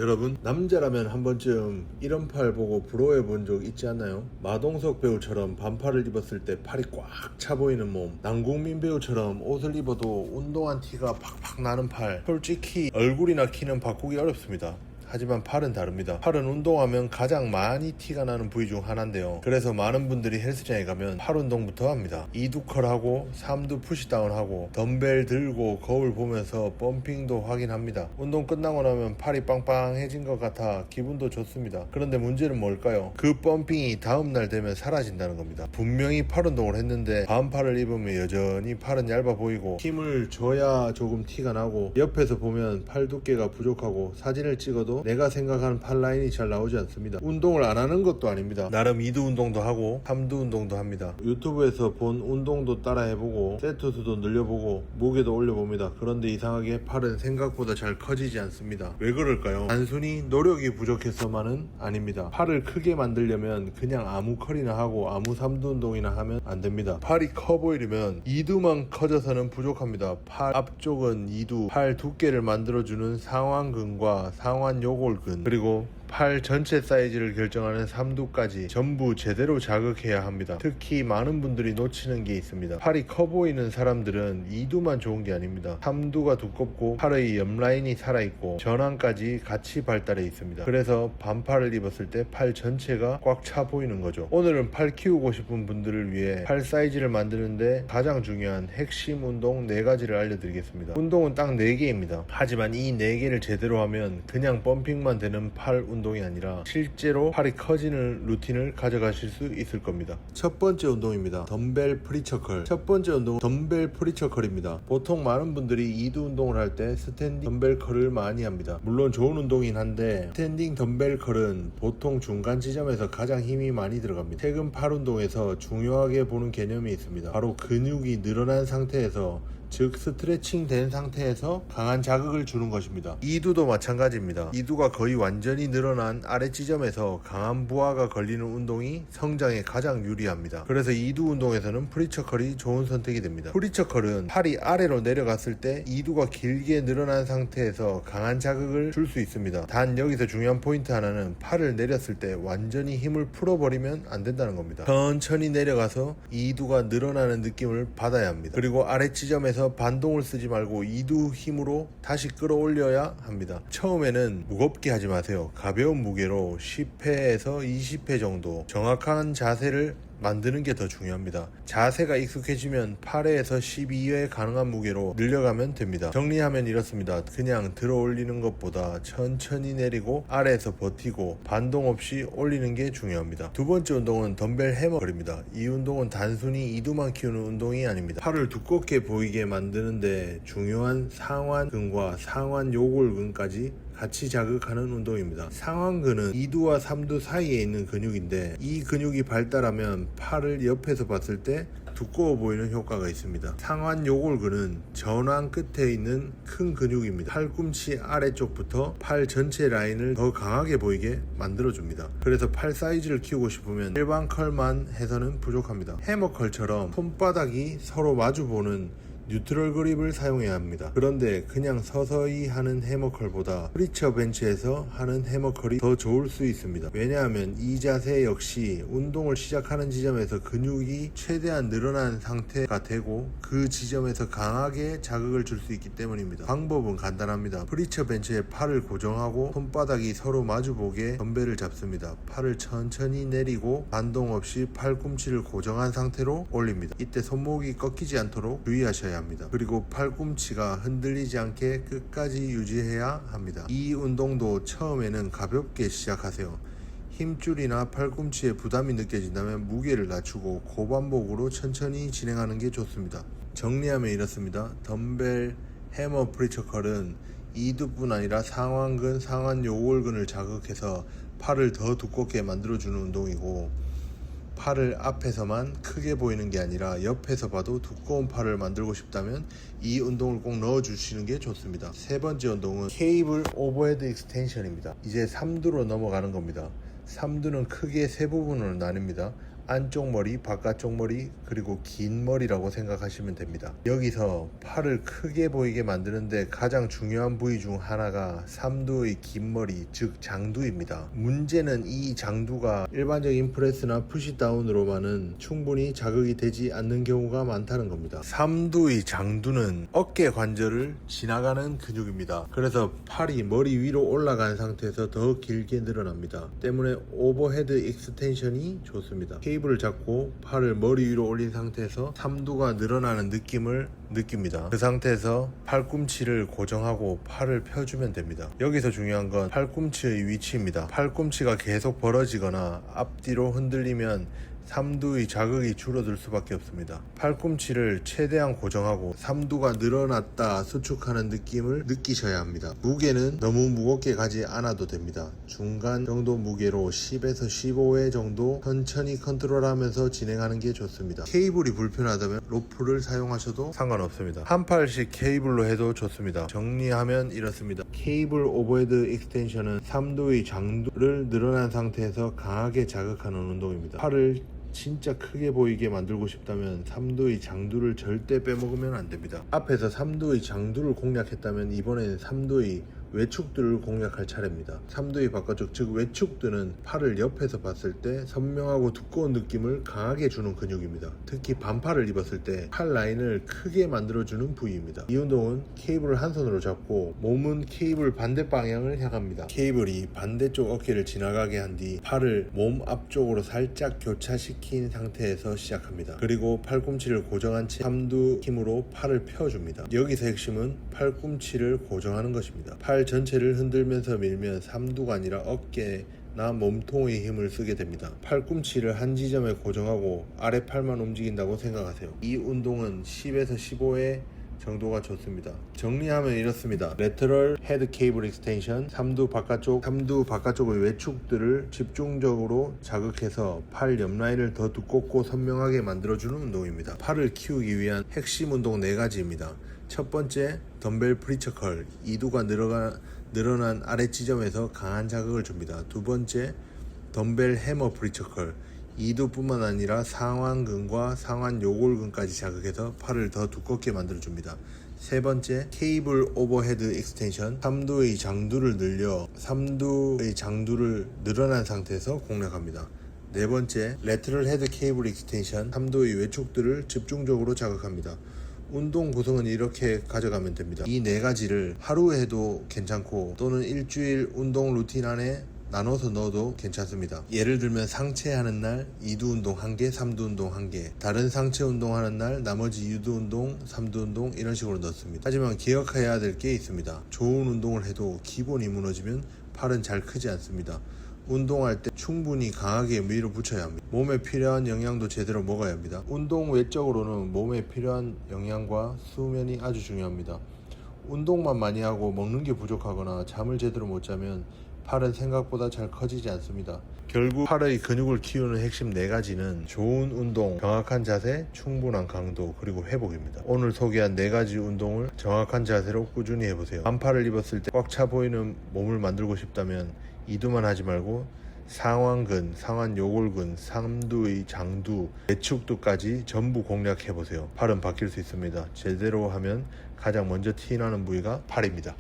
여러분, 남자라면 한 번쯤 이런 팔 보고 부러워해 본 적 있지 않나요? 마동석 배우처럼 반팔을 입었을 때 팔이 꽉 차 보이는 몸, 남궁민 배우처럼 옷을 입어도 운동한 티가 팍팍 나는 팔. 솔직히 얼굴이나 키는 바꾸기 어렵습니다. 하지만 팔은 다릅니다. 팔은 운동하면 가장 많이 티가 나는 부위 중 하나인데요. 그래서 많은 분들이 헬스장에 가면 팔 운동부터 합니다. 2두 컬하고 3두 푸시다운하고 덤벨 들고 거울 보면서 펌핑도 확인합니다. 운동 끝나고 나면 팔이 빵빵해진 것 같아 기분도 좋습니다. 그런데 문제는 뭘까요? 그 펌핑이 다음날 되면 사라진다는 겁니다. 분명히 팔 운동을 했는데 반팔을 입으면 여전히 팔은 얇아 보이고 힘을 줘야 조금 티가 나고 옆에서 보면 팔 두께가 부족하고 사진을 찍어도 내가 생각하는 팔 라인이 잘 나오지 않습니다. 운동을 안 하는 것도 아닙니다. 나름 2두 운동도 하고 3두 운동도 합니다. 유튜브에서 본 운동도 따라 해보고 세트 수도 늘려보고 무게도 올려봅니다. 그런데 이상하게 팔은 생각보다 잘 커지지 않습니다. 왜 그럴까요? 단순히 노력이 부족해서만은 아닙니다. 팔을 크게 만들려면 그냥 아무 컬이나 하고 아무 3두 운동이나 하면 안 됩니다. 팔이 커 보이려면 2두만 커져서는 부족합니다. 팔 앞쪽은 2두, 팔 두께를 만들어주는 상완근과 상완 요골근, 그리고 팔 전체 사이즈를 결정하는 3두까지 전부 제대로 자극해야 합니다. 특히 많은 분들이 놓치는 게 있습니다. 팔이 커 보이는 사람들은 2두만 좋은 게 아닙니다. 3두가 두껍고 팔의 옆라인이 살아있고 전완까지 같이 발달해 있습니다. 그래서 반팔을 입었을 때 팔 전체가 꽉 차 보이는 거죠. 오늘은 팔 키우고 싶은 분들을 위해 팔 사이즈를 만드는데 가장 중요한 핵심 운동 4가지를 알려드리겠습니다. 운동은 딱 4개입니다. 하지만 이 4개를 제대로 하면 그냥 펌핑만 되는 팔 운동이 아니라 실제로 팔이 커지는 루틴을 가져가실 수 있을 겁니다. 첫 번째 운동입니다. 덤벨 프리처컬. 첫 번째 운동은 덤벨 프리처컬입니다. 보통 많은 분들이 2두 운동을 할 때 스탠딩 덤벨 컬을 많이 합니다. 물론 좋은 운동이긴 한데 스탠딩 덤벨 컬은 보통 중간 지점에서 가장 힘이 많이 들어갑니다. 최근 팔 운동에서 중요하게 보는 개념이 있습니다. 바로 근육이 늘어난 상태에서, 즉 스트레칭 된 상태에서 강한 자극을 주는 것입니다. 2두도 마찬가지입니다. 2두가 거의 완전히 늘어난 아래 지점에서 강한 부하가 걸리는 운동이 성장에 가장 유리합니다. 그래서 2두 운동에서는 프리처컬이 좋은 선택이 됩니다. 프리처컬은 팔이 아래로 내려갔을 때 2두가 길게 늘어난 상태에서 강한 자극을 줄 수 있습니다. 단 여기서 중요한 포인트 하나는 팔을 내렸을 때 완전히 힘을 풀어버리면 안 된다는 겁니다. 천천히 내려가서 2두가 늘어나는 느낌을 받아야 합니다. 그리고 아래 지점에서 반동을 쓰지 말고 2두 힘으로 다시 끌어올려야 합니다. 처음에는 무겁게 하지 마세요. 가벼운 무게로 10회에서 20회 정도 정확한 자세를 만드는 게 더 중요합니다. 자세가 익숙해지면 8회에서 12회 가능한 무게로 늘려가면 됩니다. 정리하면 이렇습니다. 그냥 들어 올리는 것보다 천천히 내리고 아래에서 버티고 반동 없이 올리는 게 중요합니다. 두 번째 운동은 덤벨 해머컬입니다. 이 운동은 단순히 2두만 키우는 운동이 아닙니다. 팔을 두껍게 보이게 만드는데 중요한 상완근과 상완 요골근까지 같이 자극하는 운동입니다. 상완근은 2두와 3두 사이에 있는 근육인데 이 근육이 발달하면 팔을 옆에서 봤을 때 두꺼워 보이는 효과가 있습니다. 상완 요골근은 전완 끝에 있는 큰 근육입니다. 팔꿈치 아래쪽부터 팔 전체 라인을 더 강하게 보이게 만들어줍니다. 그래서 팔 사이즈를 키우고 싶으면 일반 컬만 해서는 부족합니다. 해머컬처럼 손바닥이 서로 마주보는 뉴트럴 그립을 사용해야 합니다. 그런데 그냥 서서히 하는 해머컬보다 프리처 벤치에서 하는 해머컬이 더 좋을 수 있습니다. 왜냐하면 이 자세 역시 운동을 시작하는 지점에서 근육이 최대한 늘어난 상태가 되고 그 지점에서 강하게 자극을 줄 수 있기 때문입니다. 방법은 간단합니다. 프리처 벤치에 팔을 고정하고 손바닥이 서로 마주보게 덤벨을 잡습니다. 팔을 천천히 내리고 반동 없이 팔꿈치를 고정한 상태로 올립니다. 이때 손목이 꺾이지 않도록 주의하셔야 합니다. 그리고 팔꿈치가 흔들리지 않게 끝까지 유지해야 합니다. 이 운동도 처음에는 가볍게 시작하세요. 힘줄이나 팔꿈치에 부담이 느껴진다면 무게를 낮추고 고반복으로 천천히 진행하는 게 좋습니다. 정리하면 이렇습니다. 덤벨 해머 프리처컬은 2두뿐 아니라 상완근, 상완 요골근을 자극해서 팔을 더 두껍게 만들어주는 운동이고, 팔을 앞에서만 크게 보이는 게 아니라 옆에서 봐도 두꺼운 팔을 만들고 싶다면 이 운동을 꼭 넣어주시는 게 좋습니다. 세 번째 운동은 케이블 오버헤드 익스텐션입니다. 이제 3두로 넘어가는 겁니다. 3두는 크게 세 부분으로 나뉩니다. 안쪽 머리, 바깥쪽 머리, 그리고 긴 머리라고 생각하시면 됩니다. 여기서 팔을 크게 보이게 만드는데 가장 중요한 부위 중 하나가 삼두의 긴 머리, 즉 장두입니다. 문제는 이 장두가 일반적인 프레스나 푸시다운으로만은 충분히 자극이 되지 않는 경우가 많다는 겁니다. 삼두의 장두는 어깨 관절을 지나가는 근육입니다. 그래서 팔이 머리 위로 올라간 상태에서 더 길게 늘어납니다. 때문에 오버헤드 익스텐션이 좋습니다. 케이블을 잡고 팔을 머리 위로 올린 상태에서 삼두가 늘어나는 느낌을 느낍니다. 그 상태에서 팔꿈치를 고정하고 팔을 펴주면 됩니다. 여기서 중요한 건 팔꿈치의 위치입니다. 팔꿈치가 계속 벌어지거나 앞뒤로 흔들리면 삼두의 자극이 줄어들 수밖에 없습니다. 팔꿈치를 최대한 고정하고 삼두가 늘어났다 수축하는 느낌을 느끼셔야 합니다. 무게는 너무 무겁게 가지 않아도 됩니다. 중간 정도 무게로 10에서 15회 정도 천천히 컨트롤하면서 진행하는 게 좋습니다. 케이블이 불편하다면 로프를 사용하셔도 상관없습니다. 한 팔씩 케이블로 해도 좋습니다. 정리하면 이렇습니다. 케이블 오버헤드 익스텐션은 삼두의 장두를 늘어난 상태에서 강하게 자극하는 운동입니다. 팔을 진짜 크게 보이게 만들고 싶다면 삼두의 장두를 절대 빼먹으면 안됩니다. 앞에서 삼두의 장두를 공략했다면 이번에는 삼두의 외축두를 공략할 차례입니다. 삼두의 바깥쪽, 즉 외축두는 팔을 옆에서 봤을 때 선명하고 두꺼운 느낌을 강하게 주는 근육입니다. 특히 반팔을 입었을 때 팔 라인을 크게 만들어주는 부위입니다. 이 운동은 케이블을 한 손으로 잡고 몸은 케이블 반대 방향을 향합니다. 케이블이 반대쪽 어깨를 지나가게 한 뒤 팔을 몸 앞쪽으로 살짝 교차시킨 상태에서 시작합니다. 그리고 팔꿈치를 고정한 채 삼두 힘으로 팔을 펴줍니다. 여기서 핵심은 팔꿈치를 고정하는 것입니다. 팔 전체를 흔들면서 밀면 삼두가 아니라 어깨나 몸통의 힘을 쓰게 됩니다. 팔꿈치를 한 지점에 고정하고 아래팔만 움직인다고 생각하세요. 이 운동은 10에서 15회 정도가 좋습니다. 정리하면 이렇습니다. 레터럴 헤드 케이블 익스텐션, 삼두 바깥쪽의 외축들을 집중적으로 자극해서 팔 옆라인을 더 두껍고 선명하게 만들어주는 운동입니다. 팔을 키우기 위한 핵심 운동 4가지입니다. 첫 번째, 덤벨 프리처컬, 이두가 늘어난 아래 지점에서 강한 자극을 줍니다. 두 번째, 덤벨 해머 프리처컬, 이두뿐만 아니라 상완근과 상완 요골근까지 자극해서 팔을 더 두껍게 만들어줍니다. 세 번째, 케이블 오버헤드 익스텐션, 삼두의 장두를 늘려 삼두의 장두를 늘어난 상태에서 공략합니다. 네 번째, 레터럴 헤드 케이블 익스텐션, 삼두의 외축들을 집중적으로 자극합니다. 운동 구성은 이렇게 가져가면 됩니다. 이 4가지를 하루에 해도 괜찮고 또는 일주일 운동 루틴 안에 나눠서 넣어도 괜찮습니다. 예를 들면 상체 하는 날 이두 운동 1개, 삼두 운동 1개, 다른 상체 운동 하는 날 나머지 이두 운동, 삼두 운동 이런 식으로 넣습니다. 하지만 기억해야 될 게 있습니다. 좋은 운동을 해도 기본이 무너지면 팔은 잘 크지 않습니다. 운동할 때 충분히 강하게 밀어붙여야 합니다. 몸에 필요한 영양도 제대로 먹어야 합니다. 운동 외적으로는 몸에 필요한 영양과 수면이 아주 중요합니다. 운동만 많이 하고 먹는 게 부족하거나 잠을 제대로 못 자면 팔은 생각보다 잘 커지지 않습니다. 결국 팔의 근육을 키우는 핵심 4가지는 좋은 운동, 정확한 자세, 충분한 강도, 그리고 회복입니다. 오늘 소개한 4가지 운동을 정확한 자세로 꾸준히 해보세요. 반팔을 입었을 때 꽉 차 보이는 몸을 만들고 싶다면 이두만 하지 말고 상완근, 상완 요골근, 삼두의 장두, 외축두까지 전부 공략해보세요. 팔은 바뀔 수 있습니다. 제대로 하면 가장 먼저 티나는 부위가 팔입니다.